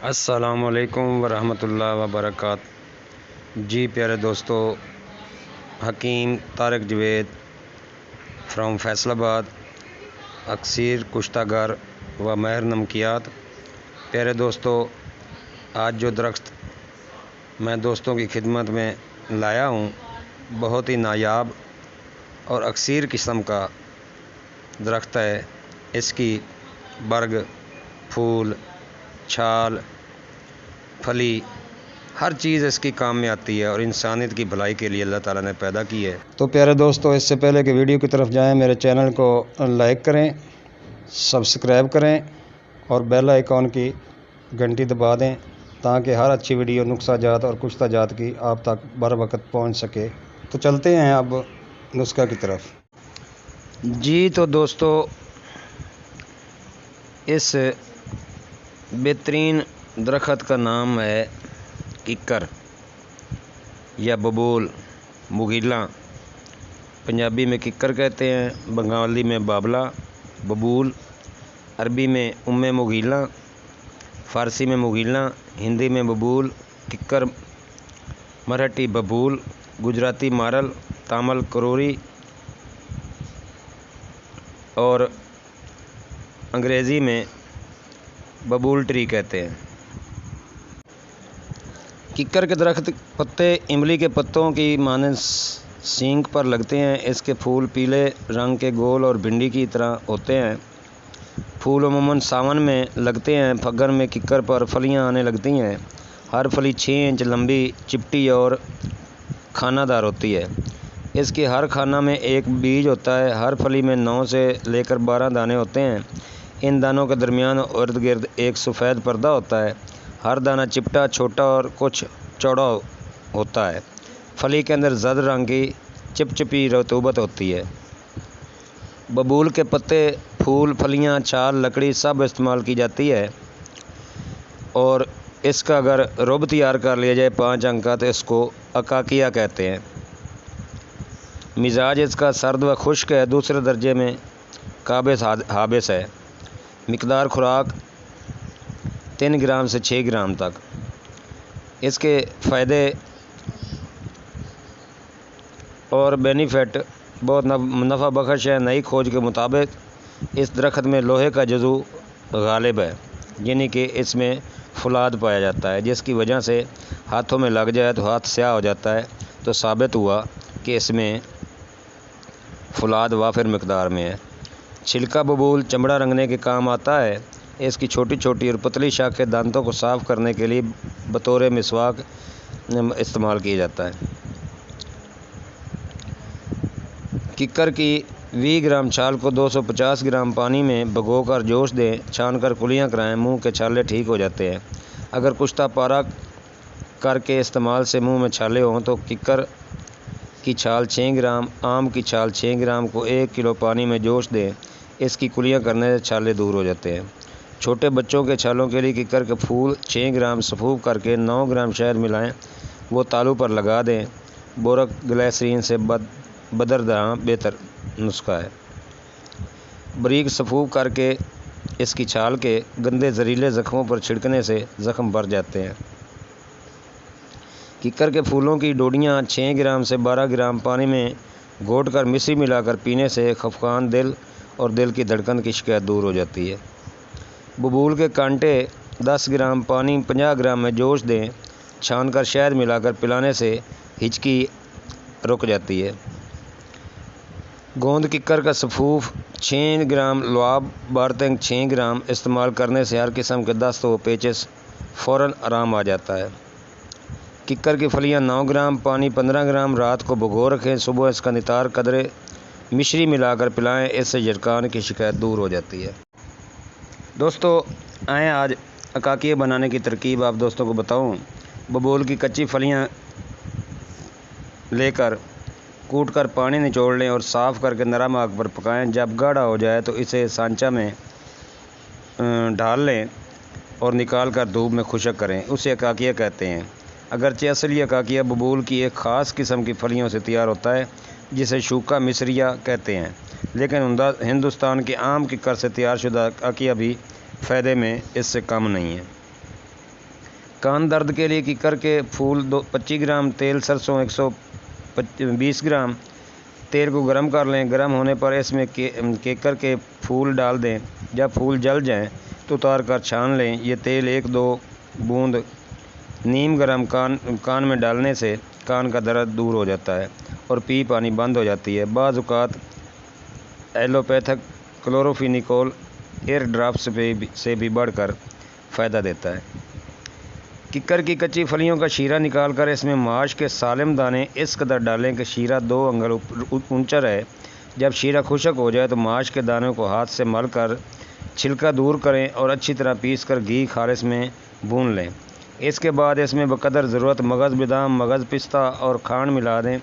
अस्सलामुअलैकुम वरहमतुल्लाहि वबरकातुहू। जी प्यारे दोस्तों, हकीम तारिक जवेद फ्राम फैसलाबाद, अक्सीर कुश्तागर व महर नमकियात। प्यारे दोस्तों, आज जो दरख्त मैं दोस्तों की खिदमत में लाया हूँ, बहुत ही नायाब और अक्सीर किस्म का दरख्त है। इसकी बर्ग, फूल, छाल, फली, हर चीज़ इसकी काम में आती है और इंसानियत की भलाई के लिए अल्लाह ताला ने पैदा की है। तो प्यारे दोस्तों, इससे पहले कि वीडियो की तरफ जाएं, मेरे चैनल को लाइक करें, सब्सक्राइब करें और बेल आइकॉन की घंटी दबा दें ताकि हर अच्छी वीडियो नुस्खा जात और कुश्ता जात की आप तक बर वक्त पहुँच सके। तो चलते हैं अब नुस्खा की तरफ। जी तो दोस्तों, इस बेहतरीन दरख्त का नाम है किक्कर या बबूल, मुगीला। पंजाबी में किक्कर कहते हैं, बंगाली में बाबला, बबूल, अरबी में उम्मे मुगीला, फ़ारसी में मुगीला, हिंदी में बबूल, किक्कर, मराठी बबूल, गुजराती मारल, तामिल करोरी और अंग्रेज़ी में बबूल ट्री कहते हैं। किक्कर के दरख्त पत्ते इमली के पत्तों की मानस सींग पर लगते हैं। इसके फूल पीले रंग के गोल और भिंडी की तरह होते हैं। फूल अमूमन सावन में लगते हैं। फग्गन में किक्कर पर फलियां आने लगती हैं। हर फली 6 इंच लंबी, चिपटी और खानादार होती है। इसके हर खाना में एक बीज होता है। हर फली में 9 से लेकर 12 दाने होते हैं। इन दानों के दरमियान इर्द गिर्द एक सफ़ेद पर्दा होता है। हर दाना चिपटा, छोटा और कुछ चौड़ा होता है। फली के अंदर जर्द रंग की चिपचिपी रतूबत होती है। बबूल के पत्ते, फूल, फलियां, छाल, लकड़ी सब इस्तेमाल की जाती है और इसका अगर रुब तैयार कर लिया जाए 5 अंक का तो इसको अकाकिया कहते हैं। मिजाज इसका सर्द व खुश्क है। दूसरे दर्जे में काबिस हाबिस है। मिकदार खुराक 3 ग्राम से 6 ग्राम तक। इसके फ़ायदे और बेनिफिट बहुत नफ़ा बख्श है। नई खोज के मुताबिक इस दरख्त में लोहे का जज़ू गालिब है, यानी कि इसमें फुलाद पाया जाता है, जिसकी वजह से हाथों में लग जाए तो हाथ स्याह हो जाता है। तो साबित हुआ कि इसमें फुलाद वाफिर मिकदार में है। छिलका बबूल चमड़ा रंगने के काम आता है। इसकी छोटी छोटी और पतली शाखें दांतों को साफ़ करने के लिए बतौर मिसवाक इस्तेमाल किया जाता है। किक्कर की 20 ग्राम छाल को 250 ग्राम पानी में भिगोकर जोश दें, छानकर कुलियाँ कराएं। मुंह के छाले ठीक हो जाते हैं। अगर कुश्ता पारा करके इस्तेमाल से मुंह में छाले हों तो किक्कर की छाल 6 ग्राम, आम की छाल 6 ग्राम को 1 किलो पानी में जोश दें। इसकी कुलियाँ करने से छाले दूर हो जाते हैं। छोटे बच्चों के छालों के लिए किक्कर के फूल 6 ग्राम सफूफ करके 9 ग्राम शहद मिलाएं, वो तालू पर लगा दें। बोरक ग्लिसरीन से बदरदां बेहतर नुस्खा है। बारीक सफूफ करके इसकी छाल के गंदे जहरीले ज़ख्मों पर छिड़कने से ज़ख्म भर जाते हैं। किक्कर के फूलों की डोडियाँ 6 ग्राम से 12 ग्राम पानी में घोटकर मिश्री मिलाकर पीने से खफकान दिल और दिल की धड़कन की शिकायत दूर हो जाती है। बबूल के कांटे 10 ग्राम पानी 50 ग्राम में जोश दें, छानकर शहद मिलाकर पिलाने से हिचकी रुक जाती है। गोंद किक्कर का सफूफ 6 ग्राम, लुआब बारतंग 6 ग्राम इस्तेमाल करने से हर किस्म के दस्त व पेचिश फ़ौरन आराम आ जाता है। किक्कर की फलियां 9 ग्राम, पानी 15 ग्राम रात को भिगो रखें। सुबह इसका नितार कदरे मिश्री मिलाकर पिलाएं। इससे झटकान की शिकायत दूर हो जाती है। दोस्तों, आएँ आज अकाकिया बनाने की तरकीब आप दोस्तों को बताऊं। बबूल की कच्ची फलियां लेकर कूटकर पानी निचोड़ लें और साफ़ करके नरम आग पर पकाएं। जब गाढ़ा हो जाए तो इसे सांचा में डाल लें और निकाल कर धूप में खुश्क करें। उसे अकाकिया कहते हैं। अगरचे असली अकाकिया बबूल की एक ख़ास किस्म की फलियों से तैयार होता है, जिसे शूका मिस्रिया कहते हैं, लेकिन हिंदुस्तान के आम किक्कर से तैयार शुदा अकाकिया भी फ़ायदे में इससे कम नहीं है। कान दर्द के लिए किकर के फूल 25 ग्राम, तेल सरसों 120 ग्राम। तेल को गर्म कर लें। गर्म होने पर इसमें केकर के फूल डाल दें। जब फूल जल जाएं तो उतार कर छान लें। ये तेल 1-2 बूंद नीम गर्म कान में डालने से कान का दर्द दूर हो जाता है और पी पानी बंद हो जाती है। बाज़ औक़ात एलोपैथिक क्लोरोफिनिकोल एयर ड्रॉप्स से भी बढ़कर फ़ायदा देता है। किकर की कच्ची फलियों का शीरा निकाल कर इसमें माश के सालिम दाने इस कदर डालें कि शीरा 2 अंगल ऊंचा रहे। जब शीरा खुशक हो जाए तो माश के दानों को हाथ से मल कर छिलका दूर करें और अच्छी तरह पीस कर घी खालिस में भून लें। इसके बाद इसमें बक़दर ज़रूरत मगज़ बादाम, मगज़ पिस्ता और खांड मिला दें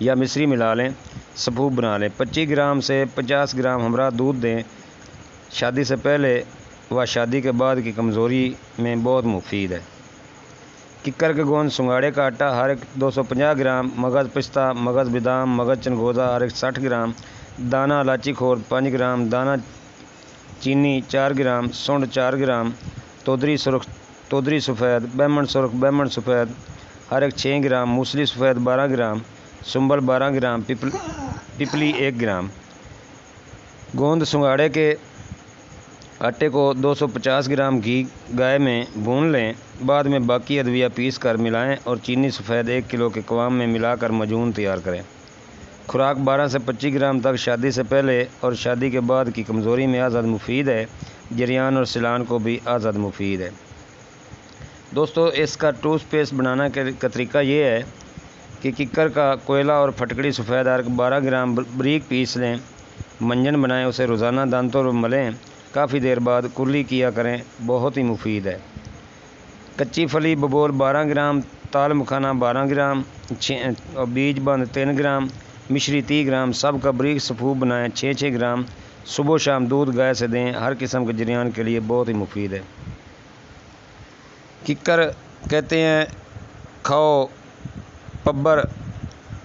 या मिश्री मिला लें। सफ़ूफ बना लें। 25 ग्राम से 50 ग्राम हमरा दूध दें। शादी से पहले व शादी के बाद की कमज़ोरी में बहुत मुफीद है। किकर के गोंद सुंगाड़े का आटा हर एक 250 ग्राम, मगज़ पिस्ता, मगज़ बादाम, मगज़ चनगोज़ा हर एक 60 ग्राम, दाना इलायची खोर 5 ग्राम, दाना चीनी 4 ग्राम, सूंड 4 ग्राम, तोदरी सफ़ेद, बैमन सफ़ेद हर एक 6 ग्राम, मूसली सफ़ेद 12 ग्राम, सुंबल 12 ग्राम, पिपली 1 ग्राम। गोंद सुंगाड़े के आटे को 250 ग्राम घी गाय में भून लें। बाद में बाकी अदविया पीस कर मिलाएं और चीनी सफ़ेद 1 किलो के कवाम में मिलाकर मजून तैयार करें। खुराक 12 से 25 ग्राम तक शादी से पहले और शादी के बाद की कमज़ोरी में आज़ाद मुफीद है। जरियान और सिलान को भी आज़ाद मुफीद है। दोस्तों, इसका टूथपेस्ट बनाना का तरीका ये है कि किकर का कोयला और फटकड़ी सफ़ेद अर्क 12 ग्राम बारीक पीस लें। मंजन बनाएं, उसे रोज़ाना दांतों पर मलें। काफ़ी देर बाद कुल्ली किया करें, बहुत ही मुफीद है। कच्ची फली बबोल 12 ग्राम, ताल मखाना 12 ग्राम, बीज बंद 3 ग्राम, मिश्री 30 ग्राम, सब का बारीक सफ़ूफ बनाएं। 6-6 ग्राम सुबह शाम दूध गाय से दें। हर किस्म के जरियान के लिए बहुत ही मुफीद है। किकर कहते हैं खाओ पब्बर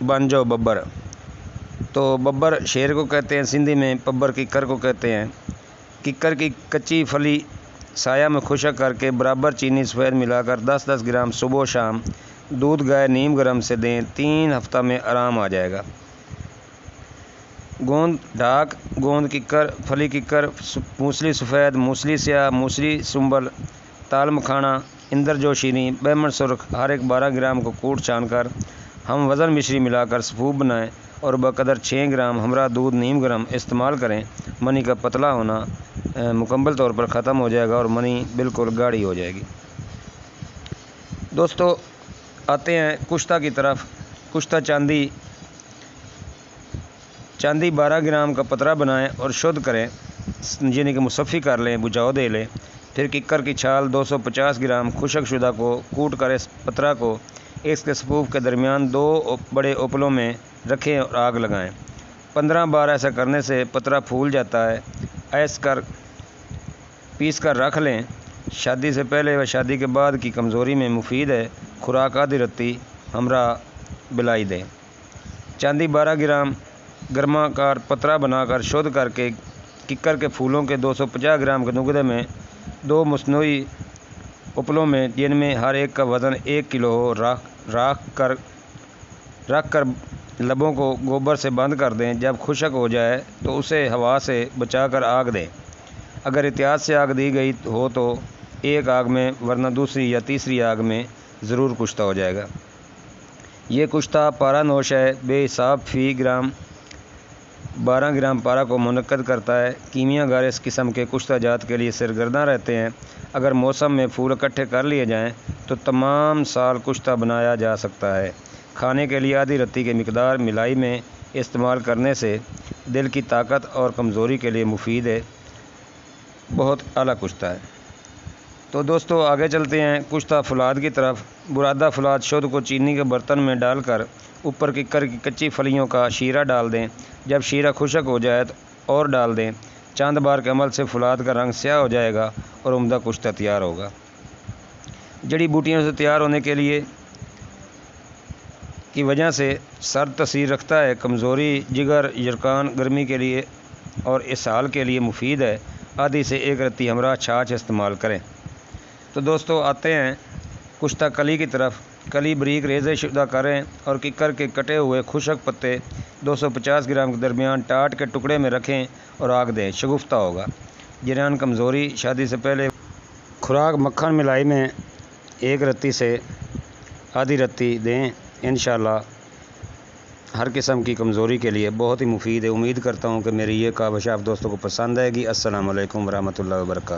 बन जाओ बब्बर। तो बब्बर शेर को कहते हैं सिंधी में, पब्बर किकर को कहते हैं। किकर की कच्ची फली साया में खुशक करके बराबर चीनी सफ़ेद मिलाकर 10-10 ग्राम सुबह शाम दूध गाय नीम गर्म से दें। 3 हफ्ता में आराम आ जाएगा। गोंद ढाक, गोंद किकर, फली किकर, मूसली सफ़ेद, मूसली स्याह, मूसली सुंबल, ताल मखाना, इंद्रजोशीनी, बैमन सुर्ख हर एक 12 ग्राम को कूट छान कर हम वज़न मिश्री मिलाकर सफ़ूफ बनाएं और बक़दर 6 ग्राम हमरा दूध नीम गर्म इस्तेमाल करें। मनी का पतला होना मुकम्मल तौर पर ख़त्म हो जाएगा और मनी बिल्कुल गाढ़ी हो जाएगी। दोस्तों, आते हैं कुश्ता की तरफ। कुश्ता चांदी 12 ग्राम का पतरा बनाएं और शुद्ध करें, यानी कि मुसफ़ी कर लें, बुझाव दे लें। फिर किकर की छाल 250 ग्राम खुशक शुदा को कूट कर इस पतरा को इसके सफ़ूफ के दरमियान 2 बड़े उपलों में रखें और आग लगाएं। 15 बार ऐसा करने से पतरा फूल जाता है। ऐस कर पीस कर रख लें। शादी से पहले व शादी के बाद की कमज़ोरी में मुफीद है। खुराक आधी रत्ती हमरा बिलाई दें। चांदी 12 ग्राम गर्माकार पतरा बनाकर शुद्ध करके किकर के फूलों के 250 ग्राम के नुगदे में 2 मुसनूई उपलों में, जिनमें हर एक का वज़न 1 किलो हो, रख कर लबों को गोबर से बंद कर दें। जब खुशक हो जाए तो उसे हवा से बचाकर आग दें। अगर एहतियात से आग दी गई हो तो एक आग में, वरना दूसरी या तीसरी आग में ज़रूर कुश्ता हो जाएगा। ये कुश्ता पारा नोश है। बेहिसाब फ़ी ग्राम 12 ग्राम पारा को मुनक्कद करता है। कीमियागर इस किस्म के कुश्ता जात के लिए सरगर्दा रहते हैं। अगर मौसम में फूल इकट्ठे कर लिए जाएं तो तमाम साल कुश्ता बनाया जा सकता है। खाने के लिए आधी रत्ती की मिकदार मिलाई में इस्तेमाल करने से दिल की ताकत और कमज़ोरी के लिए मुफीद है। बहुत आला कुश्ता है। तो दोस्तों, आगे चलते हैं कुश्ता फुलाद की तरफ। बुरादा फुलाद शुद्ध को चीनी के बर्तन में डालकर ऊपर किकर की कच्ची फलियों का शीरा डाल दें। जब शीरा खुशक हो जाए तो और डाल दें। चंद बार के अमल से फुलाद का रंग स्याह हो जाएगा और उम्दा कुश्ता तैयार होगा। जड़ी बूटियों से तैयार होने के लिए की वजह से सर तसीर रखता है। कमज़ोरी, जिगर, यरकान, गर्मी के लिए और इसहाल के लिए मुफीद है। आधी से 1 रत्ती हमरा छाछ इस्तेमाल करें। तो दोस्तों आते हैं कुश्ता कली की तरफ। कली बारीक रेज़े शुदा करें और किकर के कटे हुए खुशक पत्ते 250 ग्राम के दरमियान टाट के टुकड़े में रखें और आग दें, शगुफ्ता होगा। जिन्हें कमज़ोरी, शादी से पहले खुराक मक्खन मिलाई में 1 रत्ती से आधी रत्ती दें। इंशाअल्लाह हर किस्म की कमज़ोरी के लिए बहुत ही मुफीद है। उम्मीद करता हूँ कि मेरी ये काविश आप दोस्तों को पसंद आएगी। अस्सलाम वालेकुम वरहमतुल्लाहि वबरकातुहू।